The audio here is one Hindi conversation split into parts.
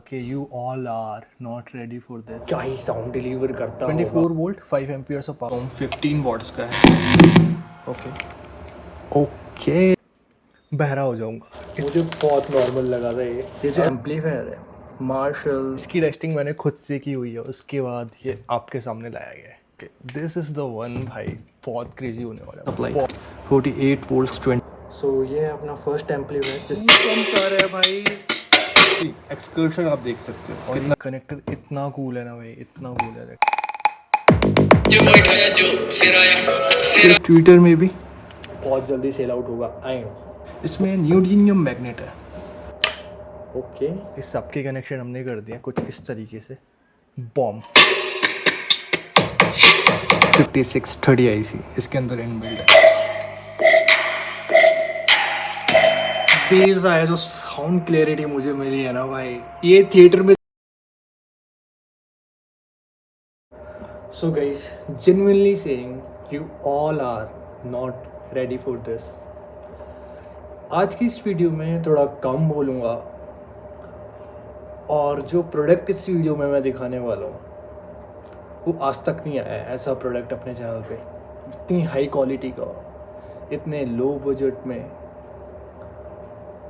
Okay, you all are not ready for this. क्या ही साउंड डिलीवर करता 24 volt 5 amperes of power 15 watts का है. ओके ओके बहरा हो जाऊंगा. मुझे बहुत नॉर्मल लगा था ये जो एम्पलीफायर है मार्शल इसकी टेस्टिंग मैंने खुद से की हुई है, उसके बाद ये आपके सामने लाया गया है. दिस इज द वन भाई, बहुत क्रेजी होने वाला है. Supply 48 volts 20. सो ये है अपना फर्स्ट एम्पलीफायर है भाई. एक्सकर्शन आप देख सकते हो. कितना कनेक्टर इतना कूल है ना भाई, इतना कूल है. ट्विटर में भी बहुत जल्दी सेल आउट होगा. आई नो इसमें न्यूडीनियम मैग्नेट है. ओके इस सब के कनेक्शन हमने कर दिया कुछ इस तरीके से. बॉम्ब 5630 IC इसके अंदर इनबिल्ट है. बेस आया जो साउंड क्लैरिटी मुझे मिली है ना भाई, ये थिएटर में. So guys, genuinely saying you all are not ready for this. आज की इस वीडियो में थोड़ा कम बोलूँगा और जो प्रोडक्ट इस वीडियो में मैं दिखाने वाला हूँ वो आज तक नहीं आया है ऐसा प्रोडक्ट अपने चैनल पे. इतनी हाई क्वालिटी का, इतने लो बजट में,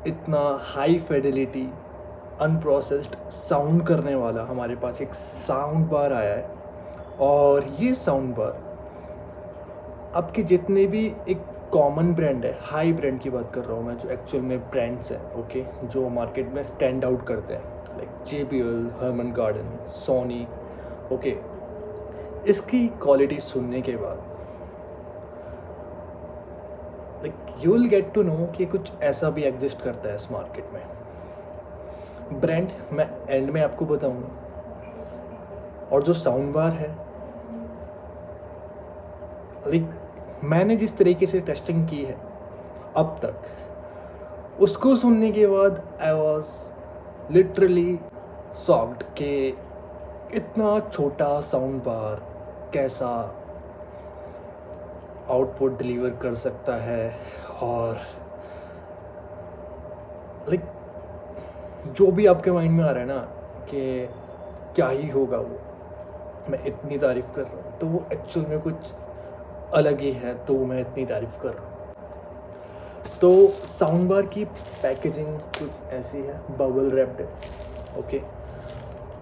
इतना हाई फिडेलिटी अनप्रोसेस्ड साउंड करने वाला हमारे पास एक साउंड बार आया है. और ये साउंड बार आपके जितने भी एक कॉमन ब्रांड है, हाई ब्रांड की बात कर रहा हूँ मैं, जो एक्चुअल में ब्रांड्स हैं, ओके, जो मार्केट में स्टैंड आउट करते हैं, like JBL, Harman Kardon, Sony, okay, इसकी क्वालिटी सुनने के बाद like you will get to know कि कुछ ऐसा भी एग्जिस्ट करता है इस मार्केट में. ब्रांड मैं एंड में आपको बताऊंगा. और जो साउंड बार है, लाइक मैंने जिस तरीके से टेस्टिंग की है अब तक, उसको सुनने के बाद आई वॉज लिटरली शॉक्ड कि इतना छोटा साउंड बार कैसा आउटपुट डिलीवर कर सकता है. और लाइक जो भी आपके माइंड में आ रहा है ना कि क्या ही होगा वो, मैं इतनी तारीफ़ कर रहा हूँ तो वो एक्चुअल में कुछ अलग ही है, तो मैं इतनी तारीफ़ कर रहा हूँ. तो साउंड बार की पैकेजिंग कुछ ऐसी है, बबल रैप्ड है, ओके,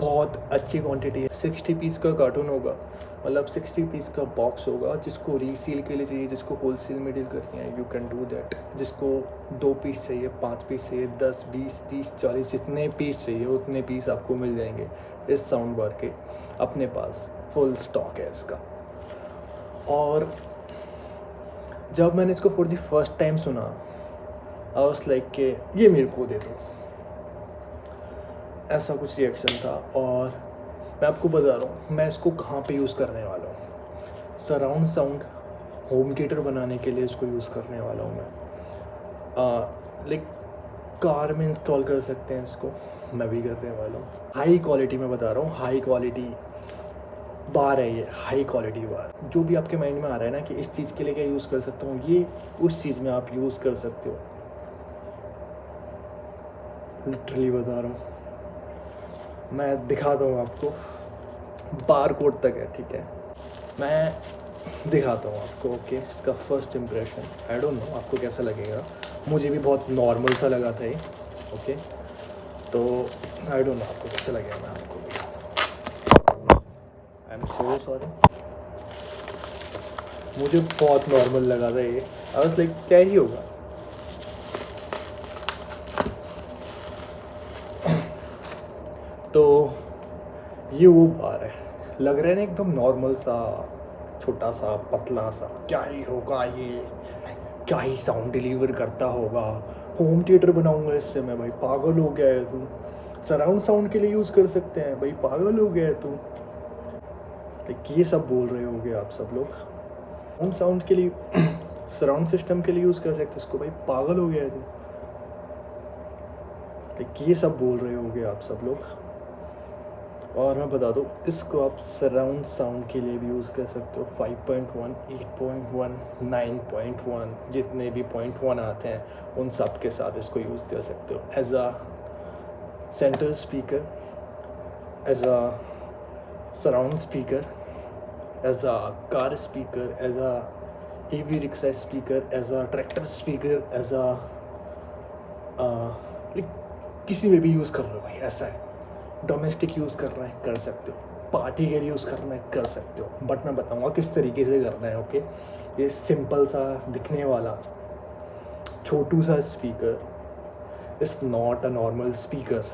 बहुत अच्छी क्वांटिटी है. 60 पीस का कार्टून होगा, मतलब 60 पीस का बॉक्स होगा. जिसको रीसेल के लिए चाहिए, जिसको होलसेल में डील करनी है, यू कैन डू दैट. जिसको 2 पीस चाहिए, 5 पीस चाहिए, 10, 20, 30, 40, जितने पीस चाहिए उतने पीस आपको मिल जाएंगे इस साउंड बार के. अपने पास फुल स्टॉक है इसका. और जब मैंने इसको फॉर द फर्स्ट टाइम सुना, आई वाज लाइक कि ये मेरे को दे दो, ऐसा कुछ रिएक्शन था. और मैं आपको बता रहा हूँ मैं इसको कहाँ पे यूज़ करने वाला हूँ. सराउंड साउंड होम थिएटर बनाने के लिए इसको यूज़ करने वाला हूँ मैं. लाइक कार में इंस्टॉल कर सकते हैं इसको, मैं भी करने वाला हूँ. हाई क्वालिटी में बता रहा हूँ, हाई क्वालिटी बार है ये, हाई क्वालिटी बार. जो भी आपके माइंड में आ रहा है ना कि इस चीज़ के लिए क्या यूज़ कर सकता हूँ, ये उस चीज़ में आप यूज़ कर सकते हो. लिटरली बता रहा हूँ, मैं दिखाता हूँ आपको. बार कोड तक है, ठीक है, मैं दिखाता हूँ आपको. ओके, इसका first impression, I don't know आपको कैसा लगेगा. मुझे भी बहुत नॉर्मल सा लगा था ये, ओके, तो आई डोंट नो आपको कैसा लगेगा. मैं आपको दिखाता हूँ. आई एम सो सॉरी, मुझे बहुत नॉर्मल लगा था ये. आई वाज लाइक क्या ही होगा. तो ये वो बार है, लग रहा है ना एकदम नॉर्मल सा, छोटा सा, पतला सा. क्या ही होगा ये, क्या ही साउंड डिलीवर करता होगा. होम थिएटर बनाऊंगा इससे मैं. भाई पागल हो गया है तू. सराउंड साउंड के लिए यूज़ कर सकते हैं. भाई पागल हो गया है तू. ये सब बोल रहे होगे आप सब लोग. होम साउंड के लिए सराउंड सिस्टम के लिए यूज़ कर सकते इसको. भाई पागल हो गया है तू. ये सब बोल रहे होगे आप सब लोग. और मैं बता दूँ, इसको आप सराउंड साउंड के लिए भी यूज़ कर सकते हो. 5.1, 8.1, 9.1, जितने भी 0.1 आते हैं उन सब के साथ इसको यूज़ कर सकते हो as a centre speaker. as a surround speaker, as a car speaker, as a AV rickshaw speaker, as a tractor speaker, as a किसी में भी यूज़ कर लो भाई, ऐसा है। डोमेस्टिक यूज़ करना है कर सकते हो, पार्टी के लिए यूज़ करना है कर सकते हो, बट मैं बताऊंगा किस तरीके से करना है। ओके, ये सिंपल सा दिखने वाला छोटू सा speaker is not a normal speaker.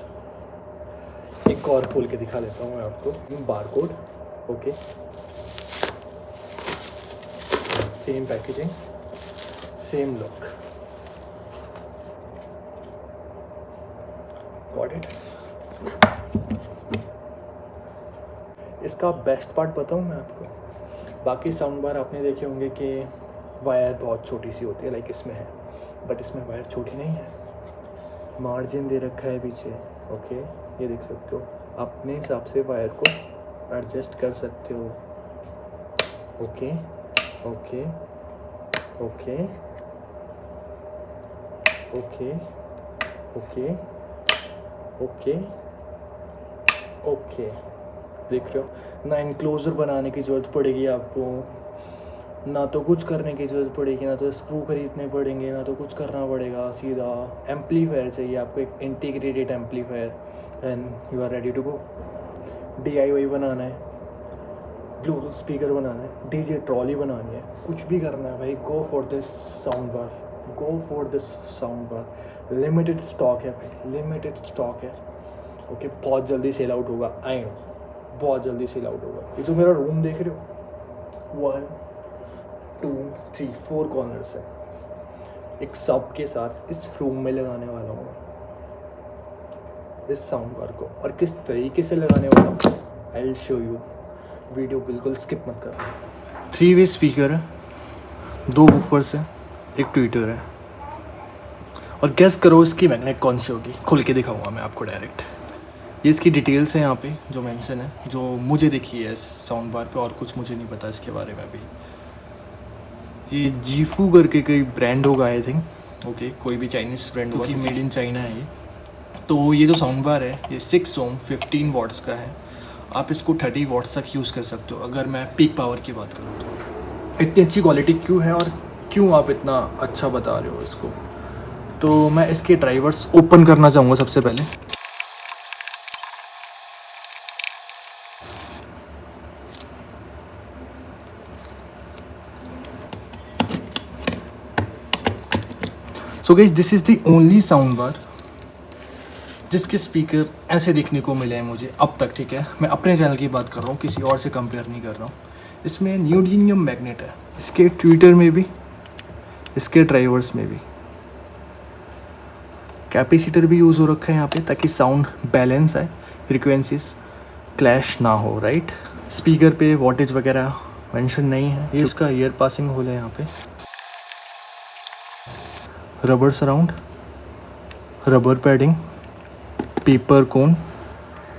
एक और खोल के दिखा देता हूँ मैं आपको, barcode. Okay, same packaging, same look, got it. इसका बेस्ट पार्ट बताऊँ मैं आपको, बाकी साउंड बार आपने देखे होंगे कि वायर बहुत छोटी सी होती है, लाइक इसमें है, बट इसमें वायर छोटी नहीं है, मार्जिन दे रखा है पीछे। ओके, ये देख सकते हो, अपने हिसाब से वायर को एडजस्ट कर सकते हो। Okay okay okay okay okay okay okay, देख रहे हो ना, इनक्लोजर बनाने की ज़रूरत पड़ेगी आपको, ना तो कुछ करने की ज़रूरत पड़ेगी, ना तो स्क्रू खरीदने पड़ेंगे, ना तो कुछ करना पड़ेगा। सीधा एम्पलीफायर चाहिए आपको, एक integrated amplifier, and you are ready to go. DIY बनाना है, ब्लूटूथ स्पीकर बनाना है, DJ ट्रॉली बनानी है, कुछ भी करना है भाई, go for this sound bar, go for this sound bar. Limited stock है भाई, लिमिटेड स्टॉक है। ओके, बहुत जल्दी सेल आउट होगा, आई नो, बहुत जल्दी सेल आउट होगा। ये जो मेरा रूम देख रहे हो, 1 2 3 4 कॉर्नर्स है, एक सब के साथ इस रूम में लगाने वाला हूँ इस साउंड बार को, और किस तरीके से लगाने वाला हूँ I will show you, video बिल्कुल स्किप मत करना। 3-वे स्पीकर है, 2 वूफर्स है, एक ट्विटर है, और गेस करो इसकी मैग्नेट कौन सी होगी, खोल के दिखाऊंगा मैं आपको डायरेक्ट। ये इसकी डिटेल्स हैं यहाँ पे जो मेंशन है, जो मुझे दिखी है इस साउंड बार पे, और कुछ मुझे नहीं पता इसके बारे में भी। ये जीफू करके कोई ब्रांड होगा आई थिंक। ओके, कोई भी चाइनीज़ ब्रांड होगा, कि मेड इन चाइना है ये। तो ये जो साउंड बार है ये 6 ओम 15 वॉट्स का है, आप इसको 30 वॉट्स तक यूज़ कर सकते हो अगर मैं पीक पावर की बात करूँ तो। इतनी अच्छी क्वालिटी क्यों है और क्यों आप इतना अच्छा बता रहे हो इसको, तो मैं इसके ड्राइवर्स ओपन करना चाहूँगा सबसे पहले। So guys, this is the only sound bar जिसके स्पीकर ऐसे दिखने को मिले हैं मुझे अब तक। ठीक है, मैं अपने चैनल की बात कर रहा हूँ, किसी और से कंपेयर नहीं कर रहा हूँ। इसमें न्यूडीनियम मैग्नेट है, इसके ट्विटर में भी, इसके ड्राइवर्स में भी। कैपेसिटर भी यूज़ हो रखा है यहाँ पे, ताकि साउंड बैलेंस आए, फ्रिक्वेंसीज क्लैश ना हो, राइट। स्पीकर पे वॉटेज वगैरह मेंशन नहीं है। ये इसका ईयर पासिंग होल है यहाँ पे, rubber surround, rubber padding, paper कोन।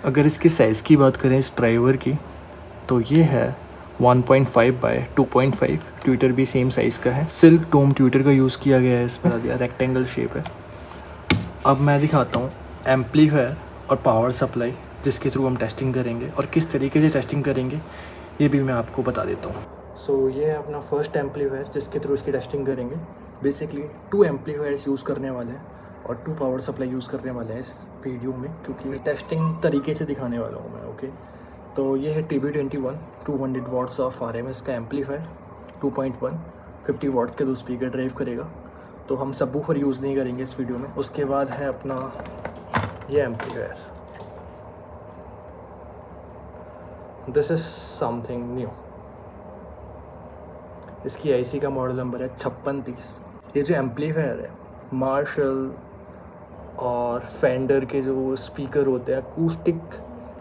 अगर इसके साइज़ की बात करें इस ड्राइवर की, तो ये है 1.5 बाय 2.5। ट्विटर भी सेम साइज़ का है, सिल्क टोम ट्विटर का यूज़ किया गया है इसमें, दिया रेक्टेंगल शेप है। अब मैं दिखाता हूँ एम्पलीफायर और पावर सप्लाई जिसके थ्रू हम टेस्टिंग करेंगे, और किस तरीके से टेस्टिंग करेंगे ये भी मैं आपको बता देता हूँ। सो ये है अपना फर्स्ट एम्पलीफायर जिसके थ्रू इसकी टेस्टिंग करेंगे। बेसिकली 2 एम्पलीफायर्स यूज़ करने वाले हैं और 2 पावर सप्लाई यूज़ करने वाले हैं इस वीडियो में, क्योंकि टेस्टिंग तरीके से दिखाने वाला हूँ मैं। ओके, तो ये है TB21 200 वॉट्स ऑफ RMS का एम्पलीफायर, 2.1 50 वॉट्स के 2 स्पीकर ड्राइव करेगा। तो हम सबवूफर यूज़ नहीं करेंगे इस वीडियो में। उसके बाद है अपना ये amplifier, this is something new. इसकी IC का मॉडल नंबर है 5630। ये जो एम्पलीफायर है, मार्शल और फेंडर के जो स्पीकर होते हैं, अकूस्टिक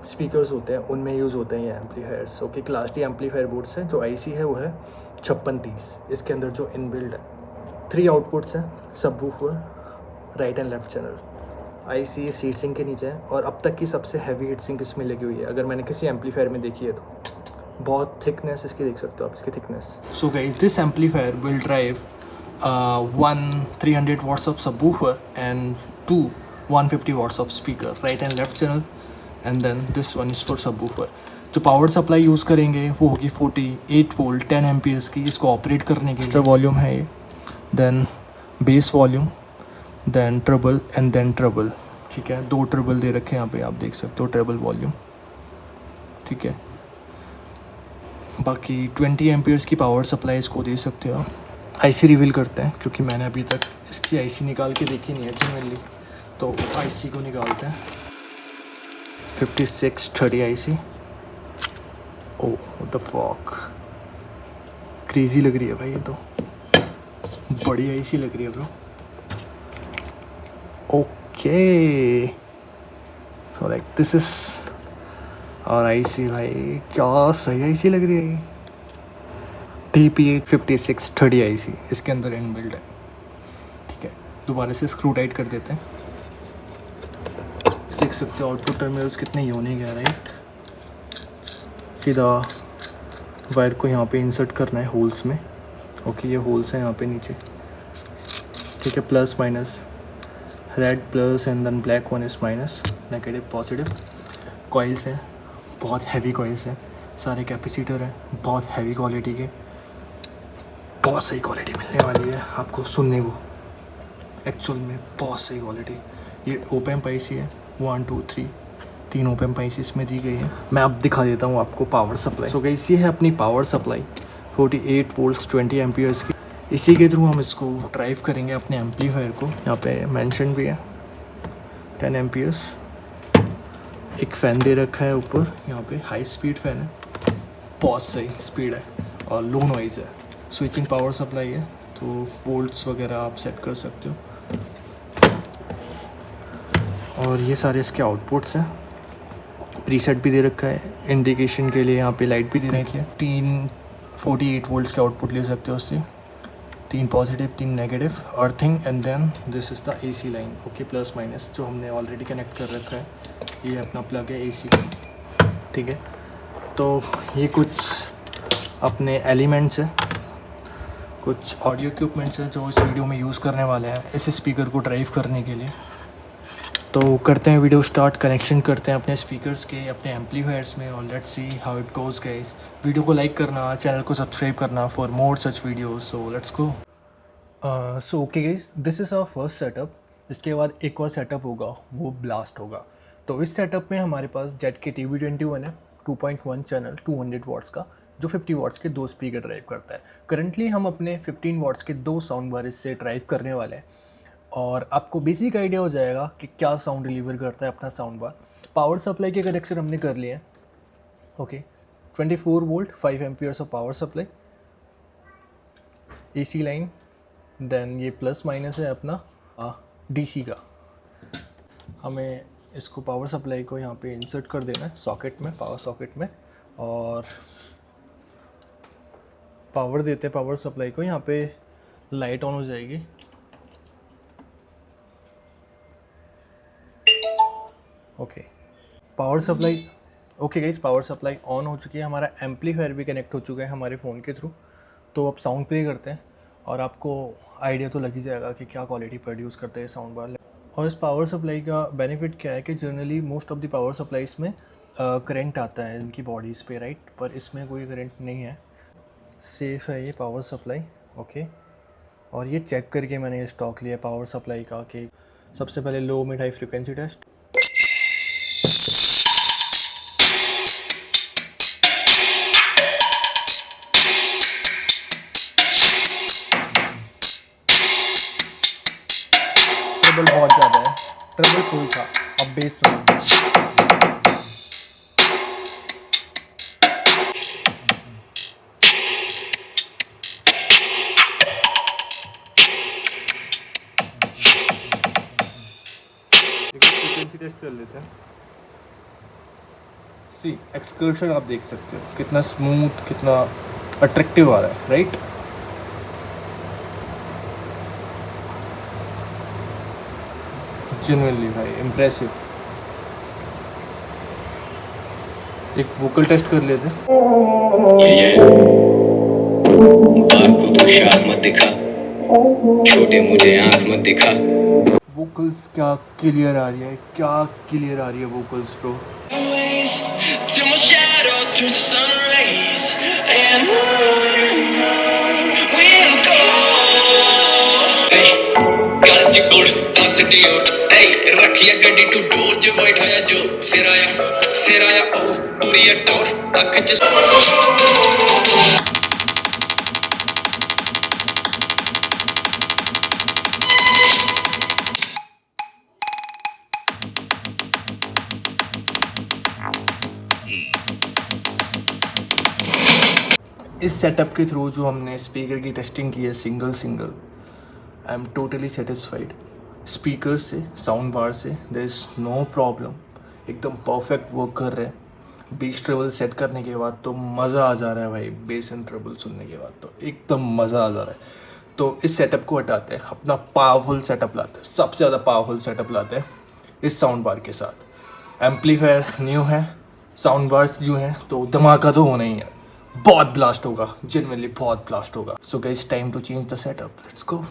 स्पीकर्स होते हैं, उनमें यूज़ होते हैं ये amplifiers. Okay, class D amplifier boards हैं। जो IC है वो है 5630। इसके अंदर जो इनबिल्ड है 3 आउटपुट्स हैं, subwoofer, right and left channel. IC heat sink के नीचे है, और अब तक की सबसे हैवी हीट सिंक इसमें लगी हुई है अगर मैंने किसी एम्पलीफायर में देखी है तो। बहुत थिकनेस इसकी देख सकते हो आप, इसकी thickness. So guys, this amplifier will drive 1 300 watts of subwoofer and 2 150 watts of speaker, right and left channel, and then this one is for subwoofer. जो पावर सप्लाई यूज़ करेंगे वो होगी 48 वोल्ट 10 एम्पियर्स की। इसको ऑपरेट करने के लिए वॉल्यूम है ये, then bass volume, then treble and then treble. ठीक है, 2 ट्रबल दे रखे हैं यहाँ पे, आप देख सकते हो ट्रबल वॉल्यूम। ठीक है, बाकी 20 एम्पियर्स की पावर सप्लाई इसको दे सकते हो। आईसी रिवील करते हैं क्योंकि मैंने अभी तक इसकी आईसी निकाल के देखी नहीं है जनरली, तो आईसी को निकालते हैं। 5630 IC. Oh what the fuck, crazy लग रही है भाई, ये तो बड़ी आईसी लग रही है bro. Okay so like this is और आईसी भाई, क्या सही आईसी लग रही है ये। TPH 5630 आईसी इसके अंदर इनबिल्ड है। ठीक है, दोबारा से स्क्रू टाइट कर देते हैं। देख सकते हो आउटपुट टर्मिनल्स कितने यूनिक है, राइट। सीधा वायर को यहाँ पे इंसर्ट करना है होल्स में। ओके, ये होल्स हैं यहाँ पे नीचे। ठीक है, plus minus, red plus and then black one is minus, negative positive. Coils हैं, बहुत हैवी कॉइल्स हैं, सारे कैपेसिटर हैं, बहुत हैवी क्वालिटी के। बहुत सही क्वालिटी मिलने वाली है आपको सुनने को, एक्चुअल में बहुत सही क्वालिटी। ये ओपैम्प आईसी है, 1 2 3 3 ओपैम्प आईसी इसमें दी गई है। मैं अब दिखा देता हूँ आपको पावर सप्लाई। सो गाइस, ये है अपनी पावर सप्लाई 48 वोल्ट्स 20 एम्पियर्स की। इसी के थ्रू हम इसको ड्राइव करेंगे अपने एम्पलीफायर को। यहाँ पे मेंशन भी है 10 एम्पियर्स। एक फ़ैन दे रखा है ऊपर, यहाँ पे हाई स्पीड फ़ैन है, बहुत सही स्पीड है और लो नॉइज़ है। स्विचिंग पावर सप्लाई है, तो वोल्ट्स वगैरह आप सेट कर सकते हो। और ये सारे इसके आउटपुट्स हैं, प्रीसेट भी दे रखा है इंडिकेशन के लिए। यहाँ पे लाइट भी दे रखी है। 3 48 वोल्ट्स के आउटपुट ले सकते हो उससे, 3 positive 3 negative earthing. And then this is the AC line. Okay, plus minus जो हमने ऑलरेडी कनेक्ट कर रखा है, ये अपना प्लग है AC का। ठीक है, तो ये कुछ अपने एलिमेंट्स हैं, कुछ ऑडियो इक्विपमेंट्स हैं जो इस वीडियो में यूज़ करने वाले हैं इस स्पीकर को ड्राइव करने के लिए। तो करते हैं वीडियो स्टार्ट, कनेक्शन करते हैं अपने स्पीकर्स के अपने एम्पलीफायर्स में, और let's see how it goes guys. Video को लाइक करना, चैनल को सब्सक्राइब करना for more such videos. So let's go. So okay guys, this is our first setup. इसके बाद एक और सेटअप होगा, वो ब्लास्ट होगा। तो इस सेटअप में हमारे पास ZK TB21 है, 2.1 चैनल 200 वाट्स का, जो 50 वाट्स के 2 स्पीकर ड्राइव करता है। करंटली हम अपने 15 वाट्स के 2 साउंड बार इससे ड्राइव करने वाले हैं, और आपको बेसिक आइडिया हो जाएगा कि क्या साउंड डिलीवर करता है अपना साउंड बार। पावर सप्लाई के कनेक्शन हमने कर लिए हैं। Okay, 24 volt 5 amperes of power supply, AC line, then ये प्लस माइनस है अपना DC का। हमें इसको पावर सप्लाई को यहाँ पे इंसर्ट कर देना है सॉकेट में, पावर सॉकेट में, और पावर देते हैं पावर सप्लाई को। यहाँ पे लाइट ऑन हो जाएगी। Okay, power supply okay guys, power supply on हो चुकी है। हमारा एम्पलीफायर भी कनेक्ट हो चुका है हमारे फ़ोन के थ्रू। तो अब साउंड प्ले करते हैं और आपको आइडिया तो लग ही जाएगा कि क्या क्वालिटी प्रोड्यूस करते हैं साउंड बार। और इस पावर सप्लाई का बेनिफिट क्या है कि generally most of the power supplies में करंट आता है इनकी बॉडीज़ पे, राइट, पर इसमें कोई करंट नहीं है, सेफ़ है ये पावर सप्लाई। ओके, और ये चेक करके मैंने ये स्टॉक लिया पावर सप्लाई का कि सबसे पहले low mid high frequency test. Trouble बहुत ज़्यादा है, ट्रबल फुल था। अब बेस सुनो, फ्रीक्वेंसी टेस्ट कर लेते हैं। सी एक्सकर्शन आप देख सकते हो कितना स्मूथ, कितना अट्रैक्टिव आ रहा है, राइट। जेन्युइनली भाई इम्प्रेसिव। एक वोकल टेस्ट कर लेते हैं। ये बाप को तो शाख मत दिखा, छोटे मुझे आंख मत दिखा। वोकल्स क्या क्लियर आ रही है, क्या क्लियर आ रही है vocals bro. ways till my shadow turns to sun rays, and on we'll go. Hey, गाज गोड़ हाथ डियोट, hey रखिया गड्डी टू डोर च बैठाया जो सिराया ओ पूरी टोर अख च इस सेटअप के थ्रू जो हमने स्पीकर की टेस्टिंग की है single I am totally satisfied. Speaker से साउंड बार से देयर इज़ नो प्रॉब्लम, एकदम परफेक्ट वर्क कर रहे हैं। बेस ट्रेबल सेट करने के बाद तो मज़ा आ जा रहा है भाई, बेस एंड ट्रेबल सुनने के बाद तो एकदम मज़ा आ जा रहा है। तो इस सेटअप को हटाते हैं, अपना पावरफुल सेटअप लाते हैं, सबसे ज़्यादा पावरफुल सेटअप लाते हैं इस साउंड बार के साथ। एम्पलीफायर न्यू है, साउंड बार्स जो हैं तो धमाका तो होना ही है, बहुत ब्लास्ट होगा, जेन्युइनली बहुत ब्लास्ट होगा। So guys time to change the setup, let's go.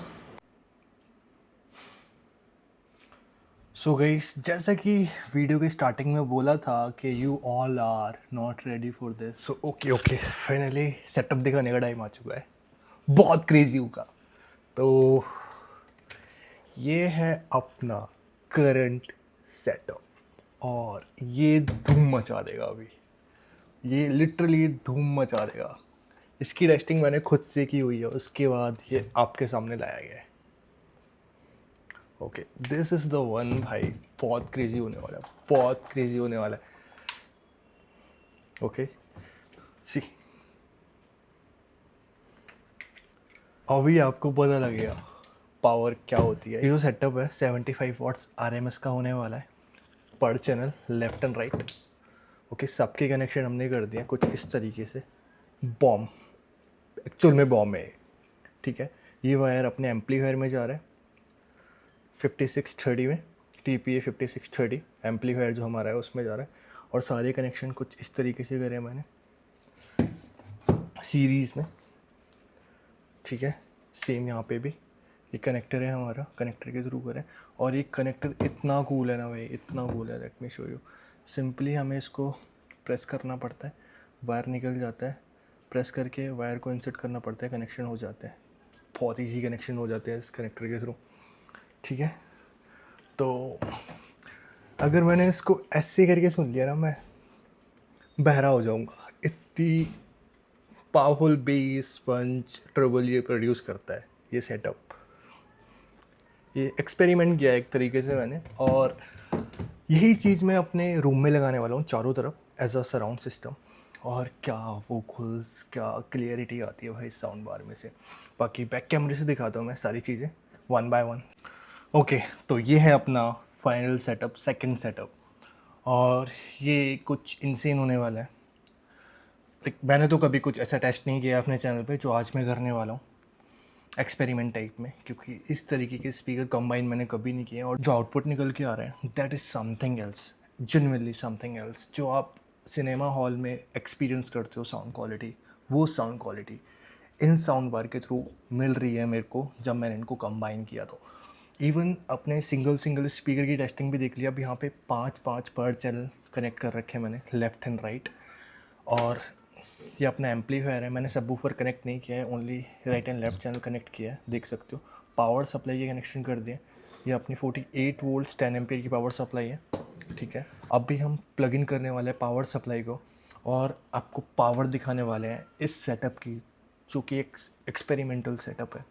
So guys जैसा कि वीडियो के स्टार्टिंग में बोला था कि you all are not ready for this, so okay finally setup दिखाने का टाइम आ चुका है, बहुत क्रेजी होगा। तो ये है अपना करंट सेटअप और ये धूम मचा देगा अभी, ये लिटरली धूम मचा देगा। इसकी टेस्टिंग मैंने खुद से की हुई है, उसके बाद ये आपके सामने लाया गया है। Okay this is the one भाई, बहुत क्रेजी होने वाला है, बहुत क्रेजी होने वाला है। ओके सी, अभी आपको पता लगेगा पावर क्या होती है। ये जो सेटअप है 75 वाट्स RMS का होने वाला है पर channel, left and right. Okay सबके कनेक्शन हमने कर दिए कुछ इस तरीके से, बॉम्ब एक्चुअल में बॉम्ब है, ठीक है। ये वायर अपने एम्पलीफायर में जा रहा है 5630 में, TPA 5630 एम्पलीफायर जो हमारा है उसमें जा रहा है। और सारे कनेक्शन कुछ इस तरीके से करे हैं मैंने सीरीज़ में, ठीक है। सेम यहाँ पे भी ये कनेक्टर है हमारा, कनेक्टर के थ्रू करें। और ये कनेक्टर इतना कूल है ना भाई, इतना कूल है, let me show you. Simply हमें इसको प्रेस करना पड़ता है, वायर निकल जाता है, प्रेस करके वायर को इंसर्ट करना पड़ता है, कनेक्शन हो जाते हैं, बहुत इजी कनेक्शन हो जाते हैं इस कनेक्टर के थ्रू, ठीक है। तो अगर मैंने इसको ऐसे करके सुन लिया ना, मैं बहरा हो जाऊंगा, इतनी पावरफुल बेस पंच ट्रबल ये प्रोड्यूस करता है ये सेटअप। ये एक्सपेरिमेंट किया है एक तरीके से मैंने, और यही चीज़ मैं अपने रूम में लगाने वाला हूँ चारों तरफ एज अ सराउंड सिस्टम। और क्या वोकल्स, क्या क्लियरिटी आती है भाई साउंड बार में से। बाकी बैक कैमरे से दिखाता हूँ मैं सारी चीज़ें वन बाय वन। ओके तो ये है अपना फाइनल सेटअप, सेकंड सेटअप, और ये कुछ इनसेन होने वाला है। मैंने तो कभी कुछ ऐसा टेस्ट नहीं किया अपने चैनल पे जो आज मैं करने वाला हूँ, एक्सपेरिमेंट टाइप में, क्योंकि इस तरीके के स्पीकर कंबाइन मैंने कभी नहीं किए। और जो आउटपुट निकल के आ रहा है that is something else, genuinely something else. जो आप सिनेमा हॉल में एक्सपीरियंस करते हो साउंड क्वालिटी, वो sound quality in sound bar के थ्रू मिल रही है मेरे को जब मैंने इनको कंबाइन किया। तो इवन अपने सिंगल स्पीकर की टेस्टिंग भी देख लिया। अब यहाँ पे 5 पर चैनल कनेक्ट कर रखे हैं मैंने, लेफ़्ट एंड राइट। और ये अपना एम्पलीफायर है, मैंने सबवूफर कनेक्ट नहीं किया है, only right and left channel connect किया है, देख सकते हो। पावर सप्लाई के कनेक्शन कर दिए। ये अपनी 48 वोल्ट्स 10 एम्पियर की पावर सप्लाई है, ठीक है। अब भी हम प्लग इन करने वाले हैं पावर सप्लाई को, और आपको पावर दिखाने वाले हैं इस सेटअप की, जो कि एक एक्सपेरिमेंटल सेटअप है।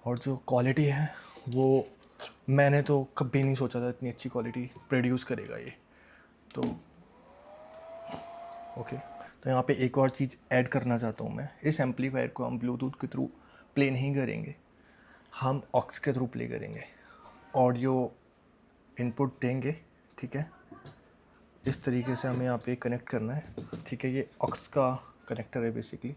और जो क्वालिटी है वो मैंने तो कभी नहीं सोचा था इतनी अच्छी क्वालिटी प्रोड्यूस करेगा ये। तो ओके, तो यहाँ पे एक और चीज़ ऐड करना चाहता हूँ मैं। इस एम्पलीफायर को हम ब्लूटूथ के थ्रू प्ले नहीं करेंगे, हम ऑक्स के थ्रू प्ले करेंगे। ऑडियो इनपुट देंगे, ठीक है। इस तरीके से हमें यहाँ पे कनेक्ट करना है, ठीक है। ये ऑक्स का कनेक्टर है बेसिकली।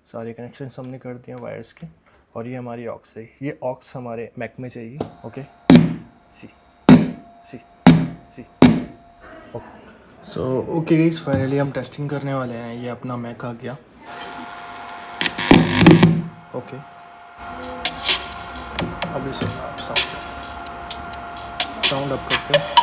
सारे कनेक्शन हमने कर दिए वायर्स के, और ये हमारी ऑक्स है। ये ऑक्स हमारे मैक में चाहिए, ओके। सी सो ओके गाइस, फाइनली हम टेस्टिंग करने वाले हैं। ये अपना मैक आ गया, ओके। अभी से आप साउंड अप करते हैं।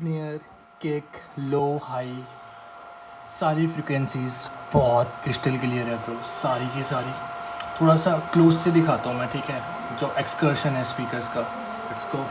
स्नेयर, किक, लो, हाई, सारी फ्रिक्वेंसीज बहुत क्रिस्टल क्लियर है ब्रो, सारी की सारी। थोड़ा सा क्लोज से दिखाता हूँ मैं, ठीक है, जो एक्सकर्शन है स्पीकर्स का। Let's go.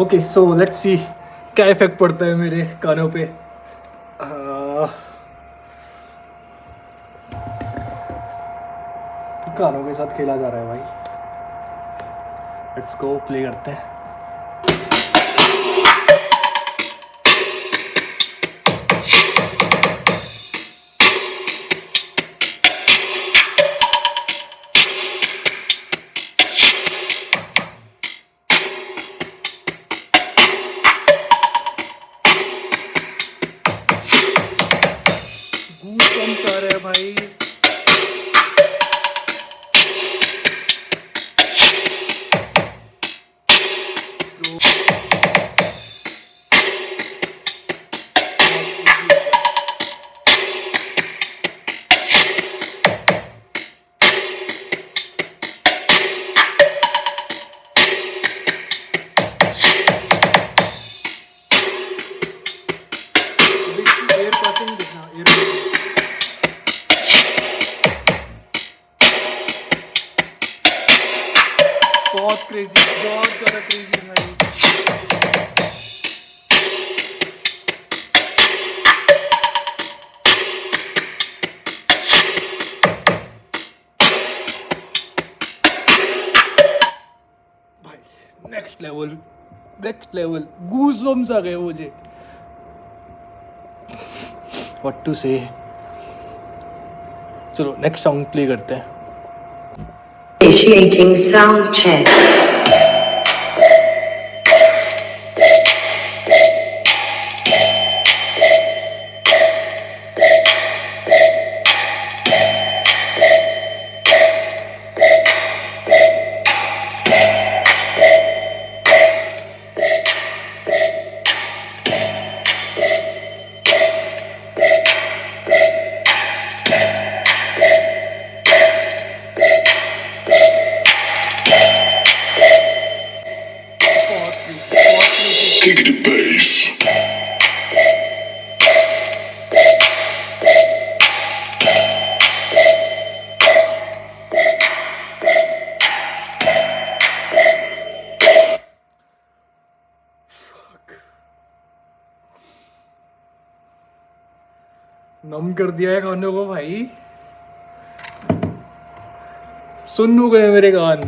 Okay, so let's see क्या इफेक्ट पड़ता है मेरे कानों पे। कानों के साथ खेला जा रहा है भाई। लेट्स गो, प्ले करते हैं। गूज़बम्प्स आ रहे हैं भाई। एयर पासिंग देखना, एयर पासिंग। बहुत क्रेजी, बहुत ज़्यादा क्रेजी भाई। भाई next level, next level, goosebumps आ गए मुझे। व्हाट टू से। चलो नेक्स्ट सॉन्ग प्ले करते हैं। Initiating sound check. Kick the bass. नम कर दिया है कानों को भाई। सुन हो गए मेरे कान।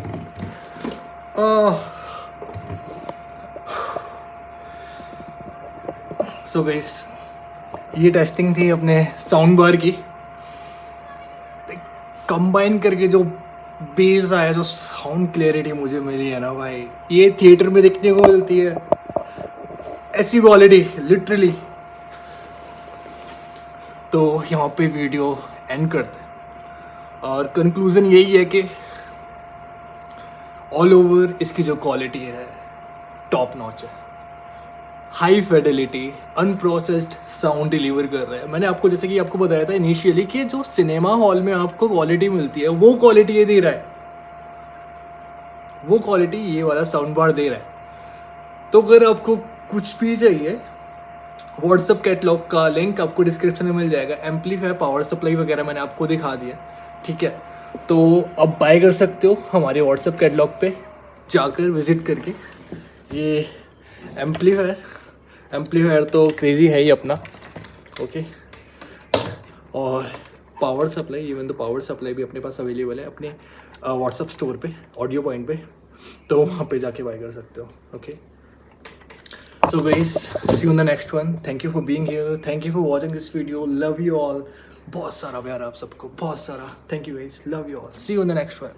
सो गाइस, ये टेस्टिंग थी अपने साउंड बार की। कंबाइन करके जो बेस आया, जो साउंड क्लैरिटी मुझे मिली है ना भाई, ये थिएटर में देखने को मिलती है ऐसी क्वालिटी, लिटरली। तो यहाँ पे वीडियो एंड करते हैं और कंक्लूजन यही है कि ऑल ओवर इसकी जो क्वालिटी है टॉप नॉच है, high Fidelity, unprocessed sound deliver कर रहा है। मैंने आपको जैसे कि आपको बताया था इनिशियली कि जो सिनेमा हॉल में आपको क्वालिटी मिलती है वो क्वालिटी ये दे रहा है, वो क्वालिटी ये वाला साउंड बार दे रहा है। तो अगर आपको कुछ भी चाहिए, व्हाट्सअप कैटलॉग का लिंक आपको डिस्क्रिप्शन में मिल जाएगा। एम्पलीफायर, पावर सप्लाई वगैरह मैंने आपको दिखा दिया, ठीक है। तो आप बाय कर सकते हो हमारे व्हाट्सअप कैटलॉग पे जाकर विजिट करके। ये एम्पलीफायर तो क्रेजी है ही अपना, ओके। और पावर सप्लाई, इवन तो पावर सप्लाई भी अपने पास अवेलेबल है अपने व्हाट्सअप स्टोर पे, ऑडियो पॉइंट पे, तो वहाँ पे जाके बाय कर सकते हो, okay. So guys, see you in the next one. Thank you for being here. Thank you for watching this video. Love you all. बहुत सारा प्यार आप सबको, बहुत सारा. Thank you guys. Love you all. See you in the next one.